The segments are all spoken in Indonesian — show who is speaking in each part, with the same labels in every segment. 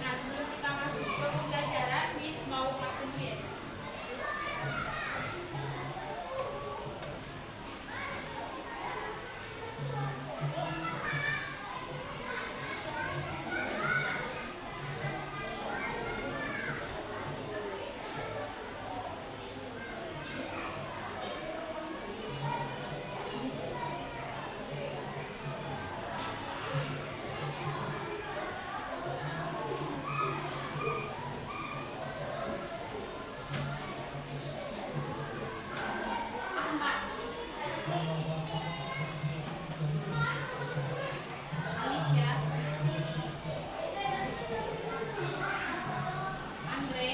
Speaker 1: Nah, sebelum kita masuk ke pembelajaran, Miss mau langsung dulu ya. Ahmad, Alicia, Andre,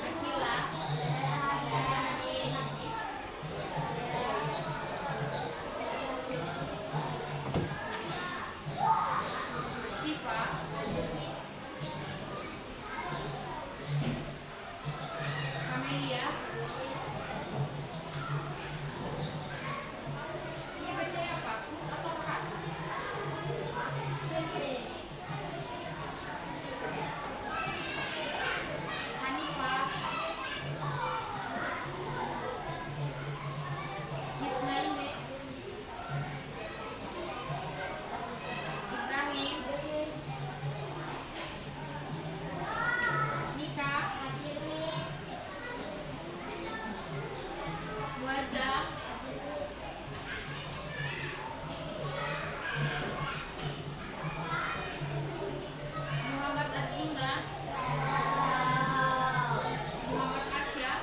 Speaker 1: Akila, Syifa, Amelia. Ini bacanya apa? Kut atau kat? Hanifah, Miss Naime, Ibrahim, Nika, Muazza, Muhammad Arzuna, Muhammad Asya,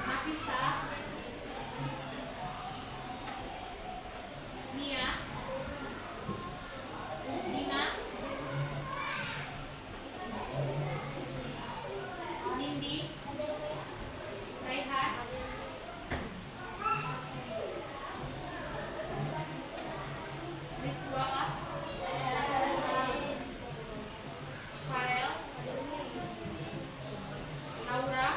Speaker 1: Nafisa, Nia, Nina, Nindi, Raihan, Rizwa, Farel, Aura,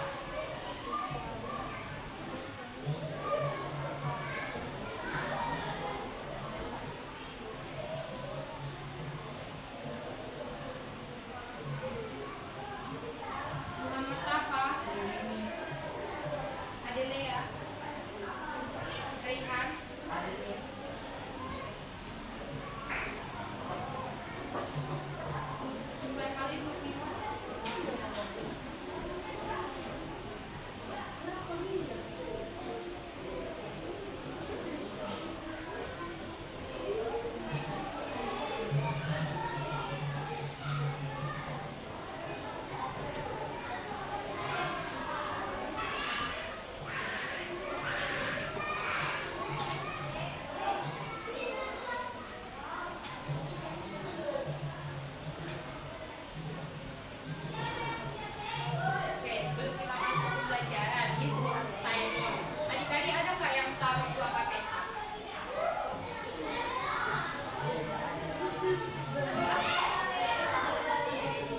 Speaker 1: Muhammad Rafa, Adelea, Raihan, jumlah kali 25. Oke, sebelum kita masuk ke pembelajaran, Miss mau tanya nih, adik-adik ada nggak yang tahu itu apa peta?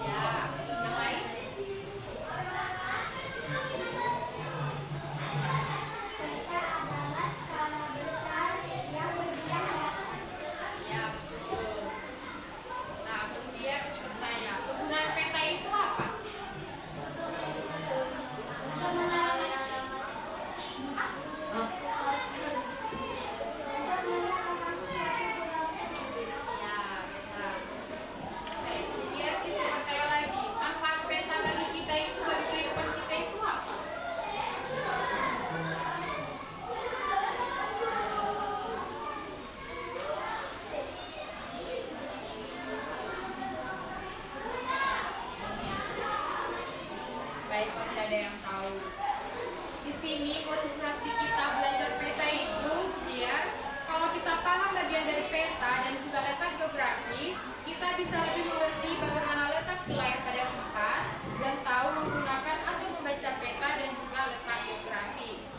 Speaker 1: Ya, yang lain? Ya, betul. Nah, kemudian bertanya, kegunaan peta itu apa? Ya, bisa. Oke, kemudian bisa bertanya lagi, manfaat peta bagi kita itu, bagi kehidupan kita itu apa? Baik, tidak ada yang tahu. Di sini motivasi kita belajar peta itu biar kalau kita paham bagian dari peta dan juga letak geografis, kita bisa lebih mengerti bagaimana letak wilayah pada tempat dan tahu menggunakan atau membaca peta dan juga letak geografis.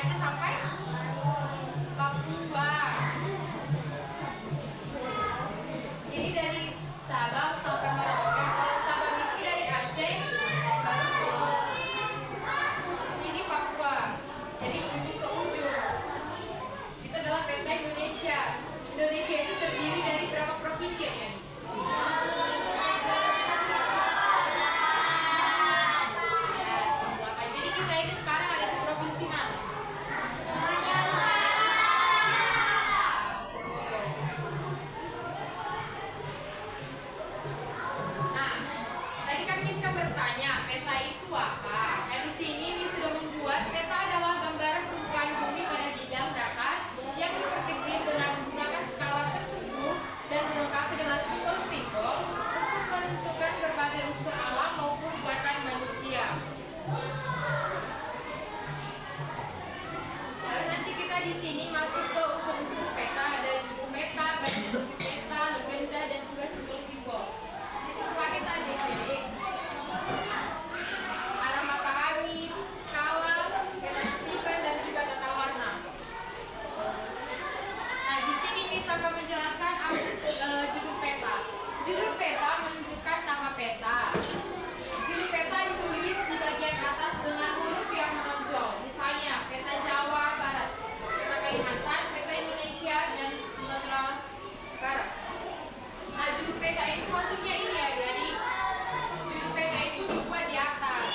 Speaker 1: Aceh sampai Papua. Ini dari Sabang sampai Merauke. Kalau Sabang itu dari Aceh baru ke ini Papua. Jadi ujung ke ujung. Itu adalah peta Indonesia. Indonesia itu terdiri dari berapa provinsi ya? Jadi kita ini sekarang ada di provinsi mana? Nah, tadi kan Miska bertanya, peta itu apa? Nah, di sini Miss sudah membuat peta adalah gambaran permukaan bumi pada bidang datar yang diperkecil dengan menggunakan skala tertentu dan dilengkapi dengan simbol-simbol untuk menunjukkan berbagai unsur alam maupun buatan manusia. Lalu nanti kita di sini masuk ke unsur-unsur peta, ada judul peta, garis bagi peta, legenda, dan juga simbol-simbol. Jadi sebagai tadi, jadi arah matahari, skala, peta sisifan, dan juga tata warna. Nah, di sini bisa akan menjelaskan judul peta. Judul peta menunjukkan nama peta. Judul peta ditulis di bagian atas dengan huruf yang menonjol. Misalnya, peta Jawa Barat, peta Kalimantan, peta Indonesia, dan Sumatera Barat. Nah, judul peta itu maksudnya ini ya, jadi judul peta itu dibuat di atas.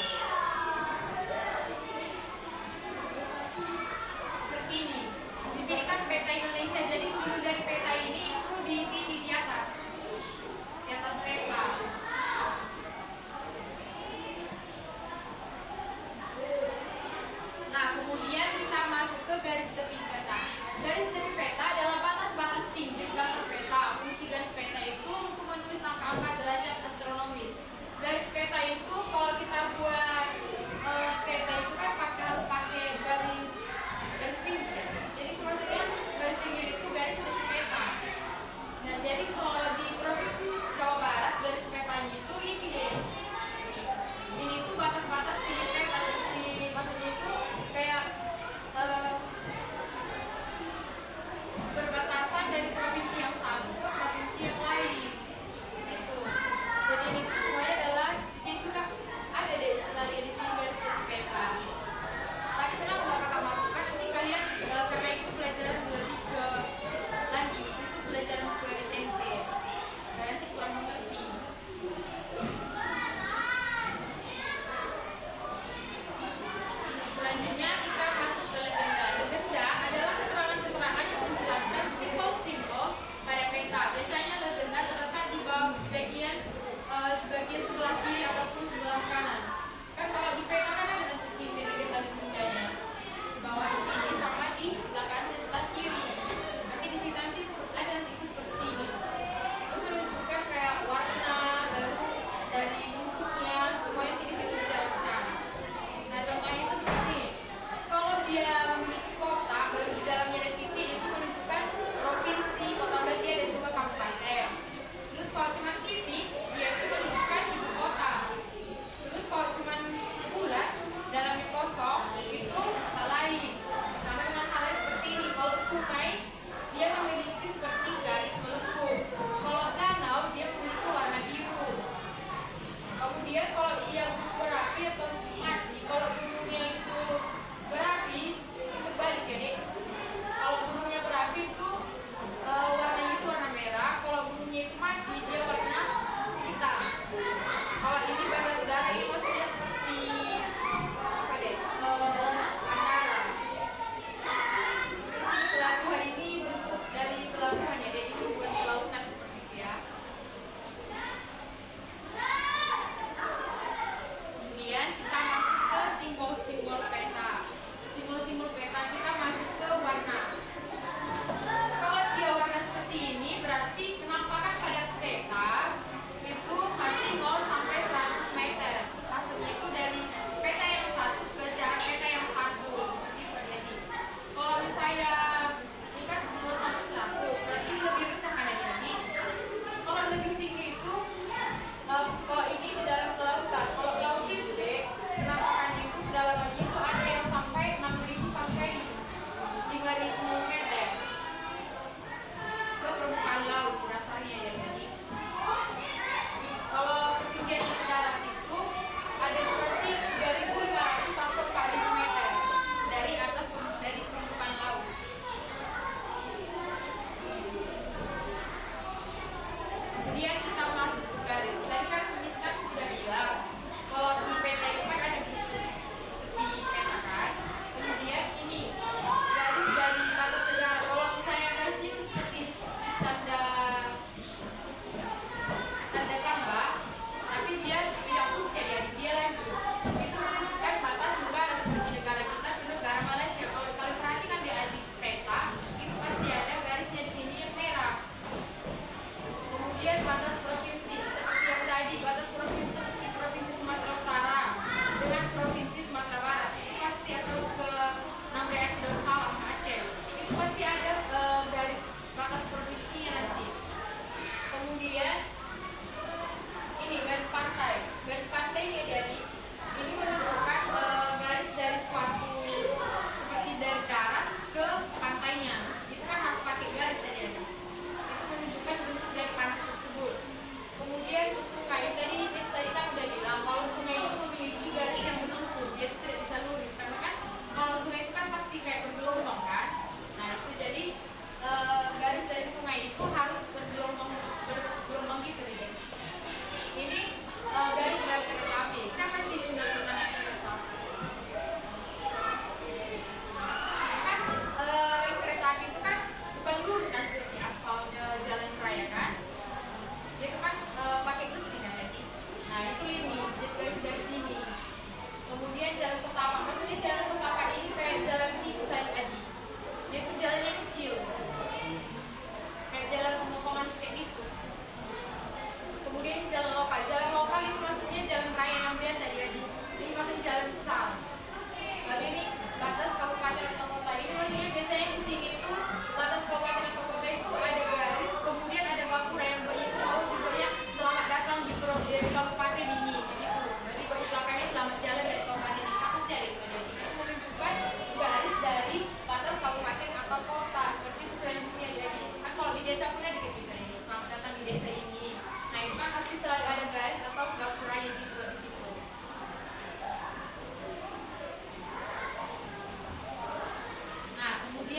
Speaker 1: Seperti ini. Di sini kan peta Indonesia, jadi judul dari peta ini itu di sini di atas. Di atas peta. Nah, kemudian kita masuk ke garis tepi peta. Garis tepi peta adalah batas-batas tinggi gambar peta. Fungsi garis peta itu untuk menulis angka-angka derajat astronomis. Garis peta itu kalau kita buat peta itu kan harus pakai garis pinggir. Jadi itu maksudnya garis pinggir itu garis tepi peta. Nah, jadi kalau di provinsi Jawa Barat garis petanya itu ini deh. Ini tuh batas-batas tinggi peta, seperti maksudnya itu kayak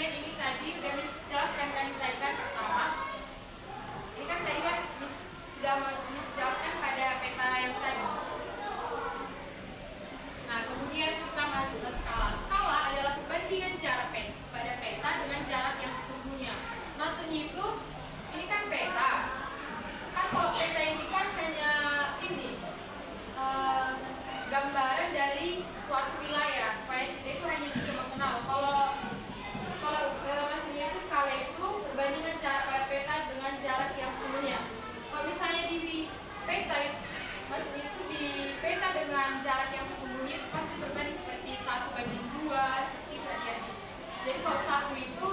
Speaker 1: kemudian ini tadi udah Miss jelaskan kan tadi kan pertama. Ini kan tadi kan sudah Miss jelaskan pada peta yang tadi. Nah, kemudian kita masuk ke skala. Skala adalah perbandingan jarak pada peta dengan jarak yang sesungguhnya. Maksudnya itu, ini kan peta. Kan kalau peta ini kan hanya ini gambaran dari suatu wilayah supaya kita itu hanya bisa mengenal. Kalau maksudnya itu skala itu perbandingan jarak pada peta dengan jarak yang sesungguhnya. Kalau misalnya di peta, maksudnya itu di peta dengan jarak yang sesungguhnya itu pasti berbanding seperti 1:2 seperti itu adik-adik. Jadi kalau 1 itu